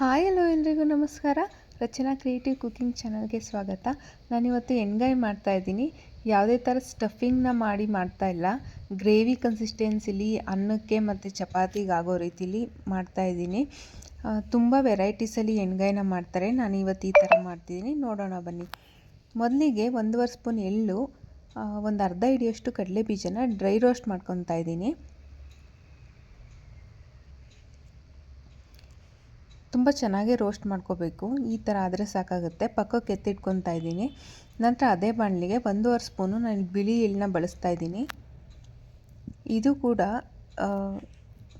Hi hello ಎಲ್ರಿಗೂ ನಮಸ್ಕಾರ. ರಚನಾ creative cooking ಚಾನಲ್ಗೆ ಸ್ವಾಗತ. ನಾನಿವತ್ತು ಎಣ್ಗಾಯಿ ಮಾಡ್ತಾಯಿದ್ದೀನಿ. ಯಾವುದೇ ಥರ ಸ್ಟಫಿಂಗ್ನ ಮಾಡ್ತಾ ಇಲ್ಲ. ಗ್ರೇವಿ ಕನ್ಸಿಸ್ಟೆನ್ಸಿಲಿ ಅನ್ನಕ್ಕೆ ಮತ್ತು ಚಪಾತಿಗೆ ಆಗೋ ರೀತಿಲಿ ಮಾಡ್ತಾಯಿದ್ದೀನಿ. ತುಂಬ ವೆರೈಟೀಸಲ್ಲಿ ಎಣ್ಗಾಯಿನ ಮಾಡ್ತಾರೆ. ನಾನು ಇವತ್ತು ಈ ಥರ ಮಾಡ್ತಿದ್ದೀನಿ, ನೋಡೋಣ ಬನ್ನಿ. ಮೊದಲಿಗೆ 1.5 ಸ್ಪೂನ್ ಎಳ್ಳು, ಒಂದು ಅರ್ಧ ಹಿಡಿಯಷ್ಟು ಕಡಲೆ ಬೀಜನ ಡ್ರೈ ರೋಸ್ಟ್ ಮಾಡ್ಕೊತಾ ಇದ್ದೀನಿ. ತುಂಬ ಚೆನ್ನಾಗಿ ರೋಸ್ಟ್ ಮಾಡ್ಕೋಬೇಕು. ಈ ಥರ ಆದರೆ ಸಾಕಾಗುತ್ತೆ. ಪಕ್ಕಕ್ಕೆ ಎತ್ತಿಟ್ಕೊತಾ ಇದ್ದೀನಿ. ನಂತರ ಅದೇ ಬಾಣಲಿಗೆ 1.5 ಸ್ಪೂನು ನಾನು ಬಿಳಿ ಎಳ್ಳನ್ನ ಬಳಸ್ತಾ ಇದ್ದೀನಿ. ಇದು ಕೂಡ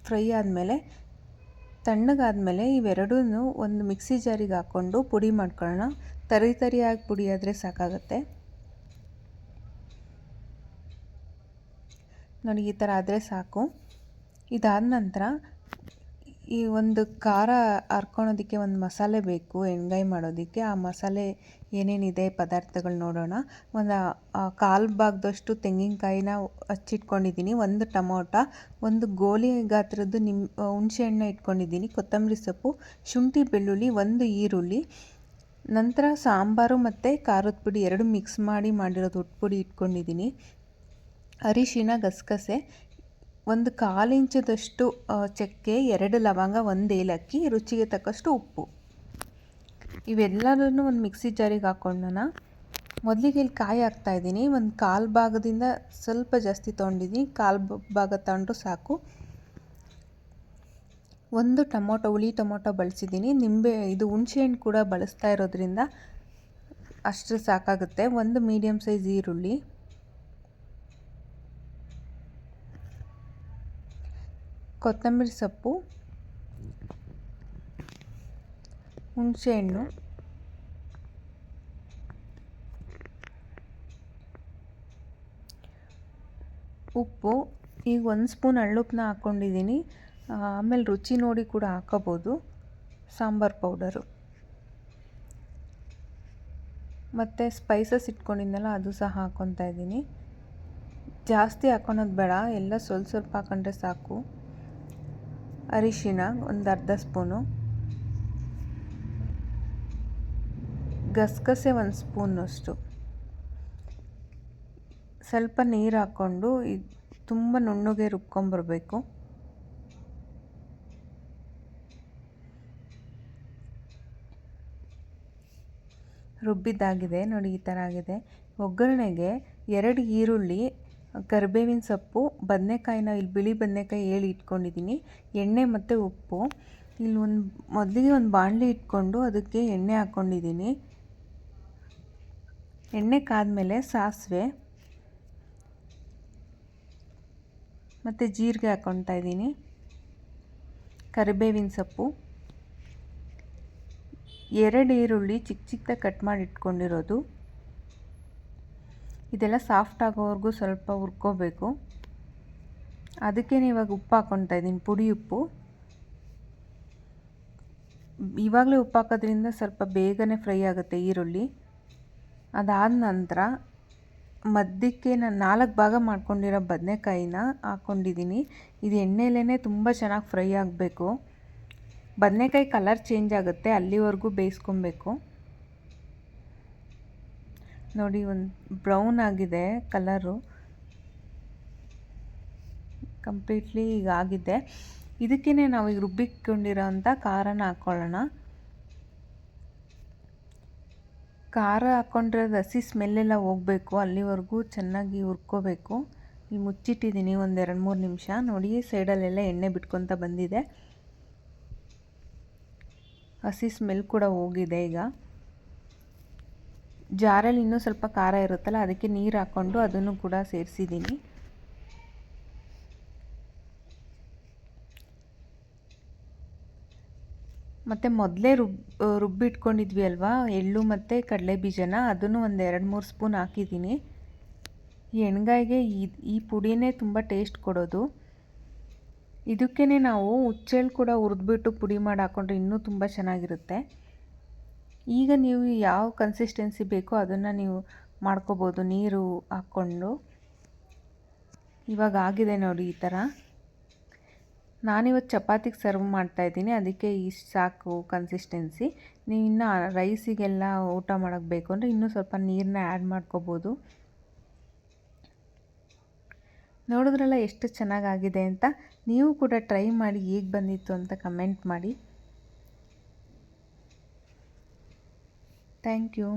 ಫ್ರೈ ಆದಮೇಲೆ ತಣ್ಣಗಾದಮೇಲೆ ಇವೆರಡೂ ಒಂದು ಮಿಕ್ಸಿ ಜಾರಿಗೆ ಹಾಕ್ಕೊಂಡು ಪುಡಿ ಮಾಡ್ಕೊಳ್ಳೋಣ. ತರಿಯಾಗಿ ಪುಡಿ ಆದರೆ ಸಾಕಾಗುತ್ತೆ. ನೋಡಿ, ಈ ಥರ ಆದರೆ ಸಾಕು. ಇದಾದ ನಂತರ ಈ ಒಂದು ಖಾರ ಹರ್ಕೊಳೋದಕ್ಕೆ ಒಂದು ಮಸಾಲೆ ಬೇಕು ಎಣ್ಗಾಯಿ ಮಾಡೋದಕ್ಕೆ. ಆ ಮಸಾಲೆ ಏನೇನಿದೆ ಪದಾರ್ಥಗಳು ನೋಡೋಣ. ಒಂದು ಕಾಲು ಭಾಗದಷ್ಟು ತೆಂಗಿನಕಾಯಿನ ಹಚ್ಚಿಟ್ಕೊಂಡಿದ್ದೀನಿ, ಒಂದು ಟೊಮೊಟೊ, ಒಂದು ಗೋಲಿ ಗಾತ್ರದ್ದು ಹುಣಸೆ ಹಣ್ಣು ಇಟ್ಕೊಂಡಿದ್ದೀನಿ, ಕೊತ್ತಂಬರಿ ಸೊಪ್ಪು, ಶುಂಠಿ ಬೆಳ್ಳುಳ್ಳಿ, ಒಂದು ಈರುಳ್ಳಿ, ನಂತರ ಸಾಂಬಾರು ಮತ್ತು ಖಾರದ ಪುಡಿ ಎರಡು ಮಿಕ್ಸ್ ಮಾಡಿರೋದು ಪುಡಿ ಇಟ್ಕೊಂಡಿದ್ದೀನಿ, ಅರಿಶಿನ, ಗಸಗಸೆ, ಒಂದು 1/4 ಇಂಚದಷ್ಟು ಚಕ್ಕೆ, 2 ಲವಂಗ, 1 ಏಲಕ್ಕಿ, ರುಚಿಗೆ ತಕ್ಕಷ್ಟು ಉಪ್ಪು. ಇವೆಲ್ಲದನ್ನು ಒಂದು ಮಿಕ್ಸಿ ಜಾರಿಗೆ ಹಾಕ್ಕೊಳ್ಳೋಣ. ಮೊದಲಿಗೆ ಇಲ್ಲಿ ಕಾಯಿ ಹಾಕ್ತಾಯಿದ್ದೀನಿ. ಒಂದು 1/4 ಭಾಗದಿಂದ ಸ್ವಲ್ಪ ಜಾಸ್ತಿ ತೊಗೊಂಡಿದ್ದೀನಿ, 1/4 ಭಾಗ ತಗೊಂಡ್ರು ಸಾಕು. ಒಂದು ಹುಳಿ ಟೊಮೊಟೊ ಬಳಸಿದ್ದೀನಿ. ಇದು ಹುಣಸೆ ಹಣ್ಣು ಕೂಡ ಬಳಸ್ತಾ ಇರೋದ್ರಿಂದ ಅಷ್ಟು ಸಾಕಾಗುತ್ತೆ. ಒಂದು ಮೀಡಿಯಮ್ ಸೈಜ್ ಈರುಳ್ಳಿ, ಕೊತ್ತಂಬರಿ ಸೊಪ್ಪು, ಹುಣಸೆಹಣ್ಣು, ಉಪ್ಪು. ಈಗ 1 ಸ್ಪೂನ್ ಹಳ್ಳುಪ್ಪನ್ನ ಹಾಕ್ಕೊಂಡಿದ್ದೀನಿ. ಆಮೇಲೆ ರುಚಿ ನೋಡಿ ಕೂಡ ಹಾಕೋಬೋದು. ಸಾಂಬಾರು ಪೌಡರು ಮತ್ತು ಸ್ಪೈಸಸ್ ಇಟ್ಕೊಂಡಿದ್ನಲ್ಲ ಅದು ಸಹ ಹಾಕ್ಕೊತಾ ಇದ್ದೀನಿ. ಜಾಸ್ತಿ ಹಾಕ್ಕೊಳೋದು ಬೇಡ, ಎಲ್ಲ ಸ್ವಲ್ಪ ಹಾಕೊಂಡ್ರೆ ಸಾಕು. ಅರಿಶಿನ ಒಂದು ಅರ್ಧ ಸ್ಪೂನು, ಗಸಗಸೆ 1 ಸ್ಪೂನಷ್ಟು, ಸ್ವಲ್ಪ ನೀರು ಹಾಕ್ಕೊಂಡು ತುಂಬ ನುಣ್ಣಗೆ ರುಬ್ಕೊಂಬರ್ಬೇಕು. ರುಬ್ಬಿದ್ದಾಗಿದೆ ನೋಡಿ, ಈ ಥರ ಆಗಿದೆ. ಒಗ್ಗರಣೆಗೆ 2 ಈರುಳ್ಳಿ, ಕರಿಬೇವಿನ ಸೊಪ್ಪು, ಬದನೆಕಾಯಿನ ಇಲ್ಲಿ ಬಿಳಿ ಬದನೆಕಾಯಿ 7 ಇಟ್ಕೊಂಡಿದ್ದೀನಿ, ಎಣ್ಣೆ ಮತ್ತು ಉಪ್ಪು. ಇಲ್ಲಿ ಮೊದಲಿಗೆ ಒಂದು ಬಾಣಲಿ ಇಟ್ಕೊಂಡು ಅದಕ್ಕೆ ಎಣ್ಣೆ ಹಾಕ್ಕೊಂಡಿದ್ದೀನಿ. ಎಣ್ಣೆ ಕಾದ್ಮೇಲೆ ಸಾಸಿವೆ ಮತ್ತು ಜೀರಿಗೆ ಹಾಕ್ಕೊತಾ ಇದ್ದೀನಿ, ಕರಿಬೇವಿನ ಸೊಪ್ಪು, 2 ಈರುಳ್ಳಿ ಚಿಕ್ಕದಾಗಿ ಕಟ್ ಮಾಡಿ ಇಟ್ಕೊಂಡಿರೋದು. ಇದೆಲ್ಲ ಸಾಫ್ಟ್ ಆಗೋವರೆಗೂ ಸ್ವಲ್ಪ ಹುರ್ಕೋಬೇಕು. ಅದಕ್ಕೆ ಇವಾಗ ಉಪ್ಪು ಹಾಕ್ಕೊತಾ ಇದ್ದೀನಿ, ಪುಡಿ ಉಪ್ಪು. ಇವಾಗಲೇ ಉಪ್ಪು ಹಾಕೋದ್ರಿಂದ ಸ್ವಲ್ಪ ಬೇಗನೆ ಫ್ರೈ ಆಗುತ್ತೆ ಈರುಳ್ಳಿ. ಅದಾದ ನಂತರ ಮಧ್ಯಕ್ಕೆ ನಾನು 4 ಭಾಗ ಮಾಡ್ಕೊಂಡಿರೋ ಬದನೆಕಾಯಿನ ಹಾಕ್ಕೊಂಡಿದ್ದೀನಿ. ಇದು ಎಣ್ಣೆಲೇ ತುಂಬ ಚೆನ್ನಾಗಿ ಫ್ರೈ ಆಗಬೇಕು. ಬದನೆಕಾಯಿ ಕಲರ್ ಚೇಂಜ್ ಆಗುತ್ತೆ, ಅಲ್ಲಿವರೆಗೂ ಬೇಯಿಸ್ಕೊಬೇಕು. ನೋಡಿ, ಒಂದು ಬ್ರೌನ್ ಆಗಿದೆ ಕಲರು, ಕಂಪ್ಲೀಟ್ಲಿ ಈಗ ಆಗಿದೆ. ಇದಕ್ಕೇ ನಾವು ಈಗ ರುಬ್ಬಿಕೊಂಡಿರೋಂಥ ಖಾರನ ಹಾಕ್ಕೊಳ್ಳೋಣ. ಖಾರ ಹಾಕ್ಕೊಂಡಿರೋದು ಹಸಿ ಸ್ಮೆಲ್ಲೆಲ್ಲ ಹೋಗಬೇಕು, ಅಲ್ಲಿವರೆಗೂ ಚೆನ್ನಾಗಿ ಹುರ್ಕೋಬೇಕು. ಇಲ್ಲಿ ಮುಚ್ಚಿಟ್ಟಿದ್ದೀನಿ ಒಂದು 2-3 ನಿಮಿಷ. ನೋಡಿ, ಸೈಡಲ್ಲೆಲ್ಲ ಎಣ್ಣೆ ಬಿಟ್ಕೊತ ಬಂದಿದೆ, ಹಸಿ ಸ್ಮೆಲ್ ಕೂಡ ಹೋಗಿದೆ. ಈಗ ಜಾರಲ್ಲಿ ಇನ್ನೂ ಸ್ವಲ್ಪ ಖಾರ ಇರುತ್ತಲ್ಲ, ಅದಕ್ಕೆ ನೀರು ಹಾಕ್ಕೊಂಡು ಅದನ್ನು ಕೂಡ ಸೇರಿಸಿದ್ದೀನಿ. ಮತ್ತು ಮೊದಲೇ ರುಬ್ಬಿಟ್ಕೊಂಡಿದ್ವಿ ಅಲ್ವಾ ಎಳ್ಳು ಮತ್ತು ಕಡಲೆ ಬೀಜನ, ಅದನ್ನು ಒಂದು 2-3 ಸ್ಪೂನ್ ಹಾಕಿದ್ದೀನಿ. ಈ ಎಣ್ಗಾಯಿಗೆ ಈ ಪುಡಿನೇ ತುಂಬ ಟೇಸ್ಟ್ ಕೊಡೋದು. ಇದಕ್ಕೇ ನಾವು ಹುಚ್ಚೆಳ್ಳು ಕೂಡ ಹುರಿದ್ಬಿಟ್ಟು ಪುಡಿ ಮಾಡಿ ಹಾಕ್ಕೊಂಡ್ರೆ ಇನ್ನೂ ತುಂಬ ಚೆನ್ನಾಗಿರುತ್ತೆ. ಈಗ ನೀವು ಯಾವ ಕನ್ಸಿಸ್ಟೆನ್ಸಿ ಬೇಕೋ ಅದನ್ನು ನೀವು ಮಾಡ್ಕೋಬೋದು ನೀರು ಹಾಕ್ಕೊಂಡು. ಇವಾಗ ಆಗಿದೆ ನೋಡಿ ಈ ಥರ. ನಾನಿವತ್ತು ಚಪಾತಿಗೆ ಸರ್ವ್ ಮಾಡ್ತಾಯಿದ್ದೀನಿ, ಅದಕ್ಕೆ ಇಷ್ಟು ಸಾಕು ಕನ್ಸಿಸ್ಟೆನ್ಸಿ. ನೀವು ಇನ್ನು ರೈಸಿಗೆಲ್ಲ ಊಟ ಮಾಡೋಕ್ಕೆ ಬೇಕು ಅಂದರೆ ಇನ್ನೂ ಸ್ವಲ್ಪ ನೀರನ್ನ ಆ್ಯಡ್ ಮಾಡ್ಕೋಬೋದು. ನೋಡಿದ್ರಲ್ಲ ಎಷ್ಟು ಚೆನ್ನಾಗಾಗಿದೆ ಅಂತ. ನೀವು ಕೂಡ ಟ್ರೈ ಮಾಡಿ ಹೇಗೆ ಬಂದಿತ್ತು ಅಂತ ಕಮೆಂಟ್ ಮಾಡಿ. Thank you.